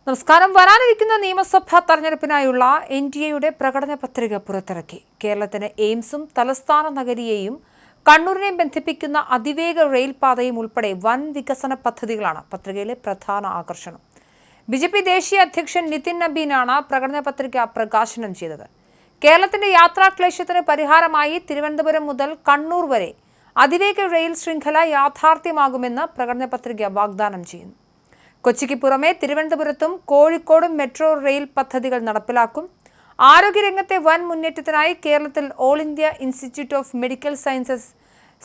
നമസ്കാരം. വരാനിരിക്കുന്ന നിയമസഭാ തെരഞ്ഞെടുപ്പിനായുള്ള എൻഡിഎയുടെ പ്രകടന പത്രിക പുറത്തിറക്കി. കേരളത്തിന് എയിംസും തലസ്ഥാന നഗരിയെയും കണ്ണൂരിനെയും ബന്ധിപ്പിക്കുന്ന അതിവേഗ റെയിൽപാതയും ഉൾപ്പെടെ വൻ വികസന പദ്ധതികളാണ് പത്രികയിലെ പ്രധാന ആകർഷണം. ബിജെപി ദേശീയ അധ്യക്ഷൻ നിതിൻ നബീനാണ് പ്രകടന പത്രിക പ്രകാശനം ചെയ്തത്. കേരളത്തിന്റെ യാത്രാക്ലേശത്തിന് പരിഹാരമായി തിരുവനന്തപുരം മുതൽ കണ്ണൂർ വരെ അതിവേഗ റെയിൽ ശൃംഖല യാഥാർത്ഥ്യമാകുമെന്ന് പ്രകടന പത്രിക വാഗ്ദാനം ചെയ്യുന്നു. കൊച്ചിക്ക് പുറമെ തിരുവനന്തപുരത്തും കോഴിക്കോടും മെട്രോ റെയിൽ പദ്ധതികൾ നടപ്പിലാക്കും. ആരോഗ്യരംഗത്തെ വൻ മുന്നേറ്റത്തിനായി കേരളത്തിൽ all India institute of medical sciences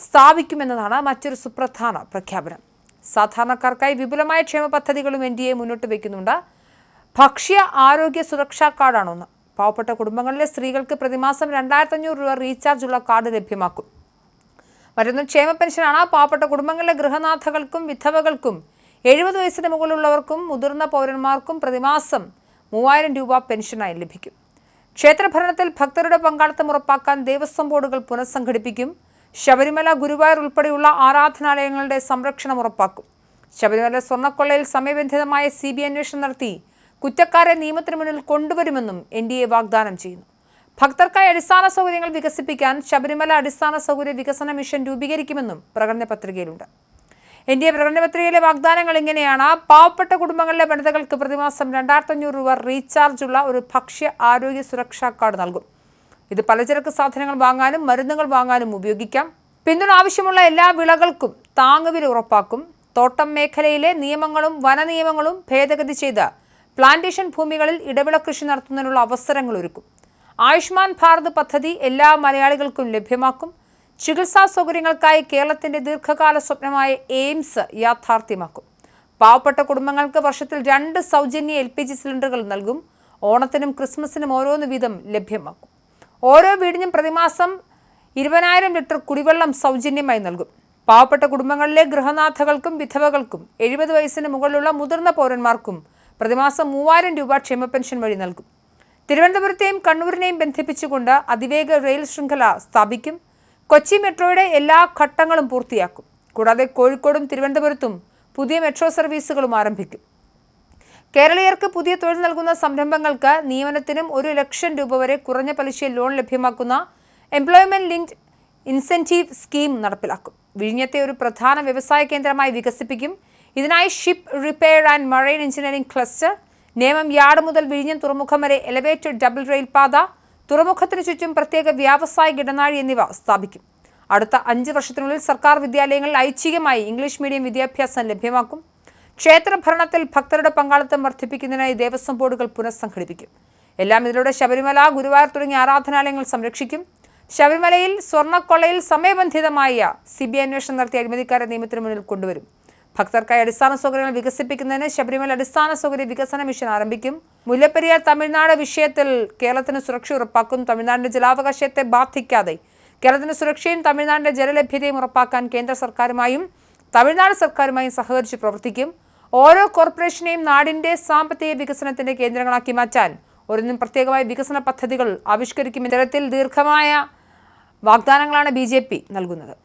സ്ഥാപിക്കുമെന്നതാണ് മറ്റൊരു സുപ്രധാന പ്രഖ്യാപനം. സാധാരണക്കാർക്കായി വിപുലമായ ക്ഷേമ പദ്ധതികളും എൻഡിഎ മുന്നോട്ട് വയ്ക്കുന്നുണ്ട്. ഭക്ഷ്യ ആരോഗ്യ സുരക്ഷാ കാർഡാണ് ഒന്ന്. പാവപ്പെട്ട കുടുംബങ്ങളിലെ സ്ത്രീകൾക്ക് പ്രതിമാസം 2500 രൂപ റീചാർജ് ഉള്ള കാർഡ് ലഭ്യമാക്കും. മറ്റൊന്ന് ക്ഷേമ പെൻഷനാണ്. പാവപ്പെട്ട കുടുംബങ്ങളിലെ ഗൃഹനാഥകൾക്കും വിധവകൾക്കും 70 വയസ്സിന് മുകളിലുള്ളവർക്കും മുതിർന്ന പൗരന്മാർക്കും പ്രതിമാസം 3000 രൂപ പെൻഷനായി ലഭിക്കും. ക്ഷേത്രഭരണത്തിൽ ഭക്തരുടെ പങ്കാളിത്തം ഉറപ്പാക്കാൻ ദേവസ്വം ബോർഡുകൾ പുനഃസംഘടിപ്പിക്കും. ശബരിമല, ഗുരുവായൂർ ഉൾപ്പെടെയുള്ള ആരാധനാലയങ്ങളുടെ സംരക്ഷണം ഉറപ്പാക്കും. ശബരിമല സ്വർണ്ണക്കൊള്ളയിൽ സമയബന്ധിതമായ CBI അന്വേഷണം നടത്തി കുറ്റക്കാരെ നിയമത്തിന് മുന്നിൽ കൊണ്ടുവരുമെന്നും എൻഡിഎ വാഗ്ദാനം ചെയ്യുന്നു. ഭക്തർക്കായി അടിസ്ഥാന സൗകര്യങ്ങൾ വികസിപ്പിക്കാൻ ശബരിമല അടിസ്ഥാന സൗകര്യ വികസന മിഷൻ രൂപീകരിക്കുമെന്നും പ്രകടന പത്രികയിലുണ്ട്. എൻഡിഎ പ്രകടന പത്രികയിലെ വാഗ്ദാനങ്ങൾ ഇങ്ങനെയാണ്. പാവപ്പെട്ട കുടുംബങ്ങളിലെ വനിതകൾക്ക് പ്രതിമാസം 2500 രൂപ റീചാർജ് ഉള്ള ഒരു ഭക്ഷ്യ ആരോഗ്യ സുരക്ഷാ കാർഡ് നൽകും. ഇത് പലചരക്ക് സാധനങ്ങൾ വാങ്ങാനും മരുന്നുകൾ വാങ്ങാനും ഉപയോഗിക്കാം. പിന്തുണ ആവശ്യമുള്ള എല്ലാ വിളകൾക്കും താങ്ങുവില ഉറപ്പാക്കും. തോട്ടം മേഖലയിലെ നിയമങ്ങളും വനനിയമങ്ങളും ഭേദഗതി ചെയ്ത് പ്ലാന്റേഷൻ ഭൂമികളിൽ ഇടവിള കൃഷി നടത്തുന്നതിനുള്ള അവസരങ്ങൾ ഒരുക്കും. ആയുഷ്മാൻ ഭാരത് പദ്ധതി എല്ലാ മലയാളികൾക്കും ലഭ്യമാക്കും. ചികിത്സാ സൗകര്യങ്ങൾക്കായി കേരളത്തിന്റെ ദീർഘകാല സ്വപ്നമായ എയിംസ് യാഥാർത്ഥ്യമാക്കും. പാവപ്പെട്ട കുടുംബങ്ങൾക്ക് വർഷത്തിൽ 2 സൗജന്യ LPG സിലിണ്ടറുകൾ നൽകും. ഓണത്തിനും ക്രിസ്മസിനും ഓരോന്ന് വീതം ലഭ്യമാക്കും. ഓരോ വീടിനും പ്രതിമാസം 20,000 ലിറ്റർ കുടിവെള്ളം സൗജന്യമായി നൽകും. പാവപ്പെട്ട കുടുംബങ്ങളിലെ ഗൃഹനാഥകൾക്കും വിധവകൾക്കും 70 വയസ്സിന് മുകളിലുള്ള മുതിർന്ന പൗരന്മാർക്കും പ്രതിമാസം 3000 രൂപ ക്ഷേമ പെൻഷൻ വഴി നൽകും. തിരുവനന്തപുരത്തെയും കണ്ണൂരിനെയും ബന്ധിപ്പിച്ചുകൊണ്ട് അതിവേഗ റെയിൽ ശൃംഖല സ്ഥാപിക്കും. കൊച്ചി മെട്രോയുടെ എല്ലാ ഘട്ടങ്ങളും പൂർത്തിയാക്കും. കൂടാതെ കോഴിക്കോടും തിരുവനന്തപുരത്തും പുതിയ മെട്രോ സർവീസുകളും ആരംഭിക്കും. കേരളീയർക്ക് പുതിയ തൊഴിൽ നൽകുന്ന സംരംഭങ്ങൾക്ക് നിയമനത്തിനും 1 ലക്ഷം രൂപ വരെ കുറഞ്ഞ പലിശയിൽ ലോൺ ലഭ്യമാക്കുന്ന എംപ്ലോയ്മെന്റ് ലിങ്ക്ഡ് ഇൻസെന്റീവ് സ്കീം നടപ്പിലാക്കും. വിഴിഞ്ഞത്തെ ഒരു പ്രധാന വ്യവസായ കേന്ദ്രമായി വികസിപ്പിക്കും. ഇതിനായി ship repair and marine engineering cluster, Nemom yard മുതൽ വിഴിഞ്ഞം തുറമുഖം വരെ എലവേറ്റഡ് ഡബിൾ റെയിൽ പാത, തുറമുഖത്തിന് ചുറ്റും പ്രത്യേക വ്യാവസായിക ഇടനാഴി എന്നിവ സ്ഥാപിക്കും. അടുത്ത 5 വർഷത്തിനുള്ളിൽ സർക്കാർ വിദ്യാലയങ്ങളിൽ ഐച്ഛികമായി ഇംഗ്ലീഷ് മീഡിയം വിദ്യാഭ്യാസം ലഭ്യമാക്കും. ക്ഷേത്രഭരണത്തിൽ ഭക്തരുടെ പങ്കാളിത്തം വർദ്ധിപ്പിക്കുന്നതിനായി ദേവസ്വം ബോർഡുകൾ പുനഃസംഘടിപ്പിക്കും. എല്ലാം ഇതിലൂടെ ശബരിമല, ഗുരുവായൂർ തുടങ്ങിയ ആരാധനാലയങ്ങൾ സംരക്ഷിക്കും. ശബരിമലയിൽ സ്വർണ്ണക്കൊള്ളയിൽ സമയബന്ധിതമായ CBI അന്വേഷണം നടത്തി അഴിമതിക്കാരെ നിയമത്തിന് മുന്നിൽ കൊണ്ടുവരും. ഭക്തർക്കായി അടിസ്ഥാന സൗകര്യങ്ങൾ വികസിപ്പിക്കുന്നതിന് ശബരിമല അടിസ്ഥാന സൗകര്യ വികസന മിഷൻ ആരംഭിക്കും. മുല്ലപ്പെരിയാർ തമിഴ്നാട് വിഷയത്തിൽ കേരളത്തിന് സുരക്ഷ ഉറപ്പാക്കും. തമിഴ്നാടിന്റെ ജലാവകാശത്തെ ബാധിക്കാതെ കേരളത്തിന് സുരക്ഷയും തമിഴ്നാടിന്റെ ജലലഭ്യതയും ഉറപ്പാക്കാൻ കേന്ദ്ര സർക്കാരുമായും തമിഴ്നാട് സർക്കാരുമായും സഹകരിച്ച് പ്രവർത്തിക്കും. ഓരോ കോർപ്പറേഷനെയും നാടിന്റെ സാമ്പത്തിക വികസനത്തിന്റെ കേന്ദ്രങ്ങളാക്കി മാറ്റാൻ ഓരോന്നും പ്രത്യേകമായ വികസന പദ്ധതികൾ ആവിഷ്കരിക്കും. ഇത്തരത്തിൽ ദീർഘമായ വാഗ്ദാനങ്ങളാണ് BJP നൽകുന്നത്.